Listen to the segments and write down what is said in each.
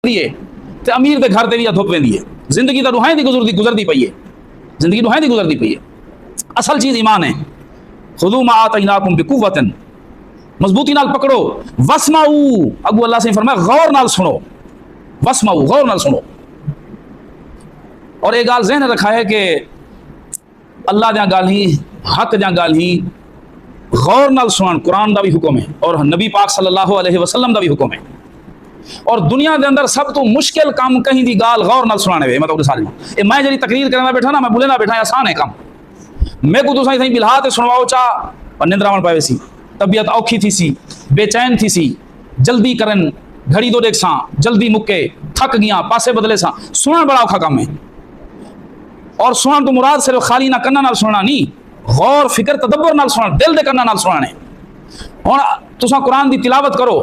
دیے تے امیر دے گھر تے بھی دھپ ویندی ہے. زندگی تا ڈوہائیں دی گزردی پئی ہے, زندگی ڈوہائیں دی گزردی پئی ہے. اصل چیز ایمان ہے. خذوا ما آتیناکم بقوۃ, مضبوطی نال پکڑو. واسمعوا, اگو اللہ سے فرمایا غور نال سنو. واسمعوا, غور نال سنو. اور ایک گال ذہن رکھا ہے کہ اللہ دیاں گال ہی, حق دیاں گال ہی غور نال سنن قرآن دا بھی حکم ہے اور نبی پاک صلی اللہ علیہ وسلم دا بھی حکم ہے. اور دنیا دے اندر سب تو مشکل کام کہیں دی گال غور نال سنانے وے. مطلب ساری میں جڑی تقریر کرنا بیٹھا نا, میں بھولے نہ بیٹھا, آسان ہے کام. میں کو تو سائیں بلہا تے سنواؤ چا اور نندرا من پائے سی, طبیعت اوکھی تھی سی, بے چین تھی سی, جلدی کرن, گھڑی دو دیکھ ساں, جلدی مکے, تھک گیا, پاسے بدلے ساں. سنن بڑا اوکھا کام ہے. اور سنن تو مراد صرف خالی نہ کناں نال سننا نہیں, غور فکر تدبر نال سننا, دل دے کناں نال سننا ہے. ہن تساں قرآن دی تلاوت کرو,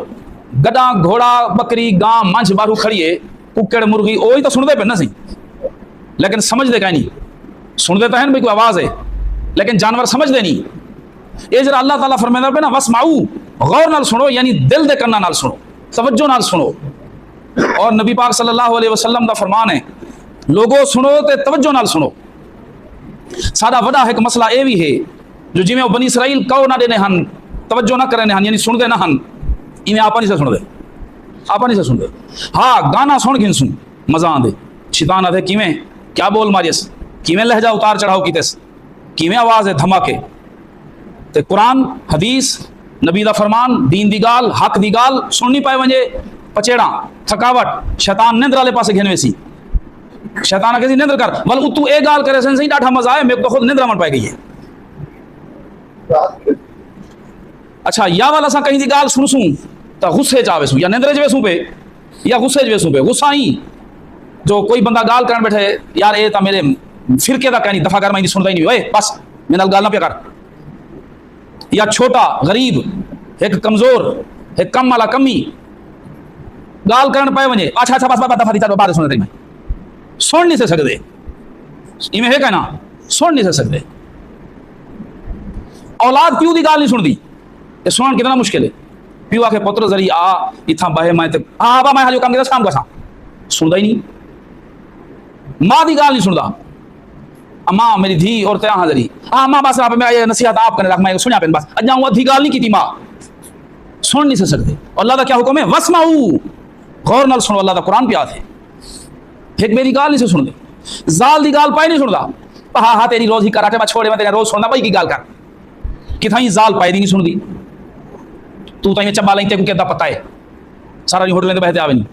گڈا گھوڑا بکری گاں منجھ باہو کھڑیے, ککڑ مرغی وہی تو سن دے پہ نا سی, لیکن سمجھ دے کہیں نہیں. سن دے تو ہے نا کوئی آواز ہے, لیکن جانور سمجھ دے نہیں. یہ جرا اللہ تعالیٰ فرمائے پہ نا واسمعوا, غور نال سنو, یعنی دل دے کناں نال سنو, توجہ نال سنو. اور نبی پاک صلی اللہ علیہ وسلم دا فرمان ہے لوگوں سنو تے توجہ نال سنو. ساڈا وڈا ایک مسئلہ اے بھی ہے جو جی میں بنی اسرائیل کہو نہ دینے ہن, توجہ نہ کرنے ہن, یعنی سن دے نہ ہن, ایویں آپ نہیں سے سن دے, آپ نہیں سے سن دے. ہاں گانا سن گن سن مزہ آ دے, شیطان آدھے کیویں کیا بول ماریس, کیویں لہجہ اتار چڑھاؤ کیتس, کیویں آواز ہے دھماکے. تے قرآن حدیث نبی دا فرمان دین دی گال حق دی گال سننی پائے ونجے پچیڑا تھکاوٹ شیطان نندر والے پاسے گھن ویسی. شیطان کسی نندر کر ول اتو اے گال کرے سن سی ڈاٹھا مزہ آئے, میرے کو خود نندر من پائے گئی ہے. اچھا یا والا سا کہیں دی گال سن سوں تا غصے چاوے سوں, یا نندرے جوے سوں پہ, یا غصے جوے سوں پہ. غصہ ہی جو کوئی بندہ گال کرن بیٹھے, یار اے تا میرے فرقے دا کہیں دفعہ کر میں سندا ہی نہیں, اوئے بس میرے گال نہ پیا کر. یا چھوٹا غریب ایک کمزور ایک کم والا کمی گال کرن پائے ونجے, اچھا اچھا بس بابا دفعہ دیتا بعد سن رہی میں, سن نہیں سے سکتے. ایویں ہے کہنا سن نہیں سے سکتے. اولاد پیو دی گال نہیں سن دی, یہ سنن کتنا مشکل ہے. پیو آکھے پتر ذری آ اتھاں باہے میں تے آ با میں جو کام کیتا شام کو سا سندا ہی نہیں. ماں دی گال نہیں سندا, اماں میری دھی اور تے ہاں ذری ہاں ماں بس آپ میں نصیحت آپ کرنے رکھ میں سنیا پین بس اجاں وہ دی گال نہیں کیتی, ماں سن نہیں سے سکتے. اللہ دا کیا حکم ہے واسمعوا, غور نال سنو. اللہ دا قرآن پہ آتے ایک میری گال نہیں سے سن دے. زال دی گال پائی نہیں سندا, ہاں ہاں تیری روز ہی کراٹے میں چھوڑے میں تیرا روز سننا بھائی کی گال کر, کتھائیں زال پائی دی نہیں سن دی. تو تائیں چبا لیں تے کو کہتا پتہ ہے سارا ہوٹل میں تو بہتے آوے نہیں.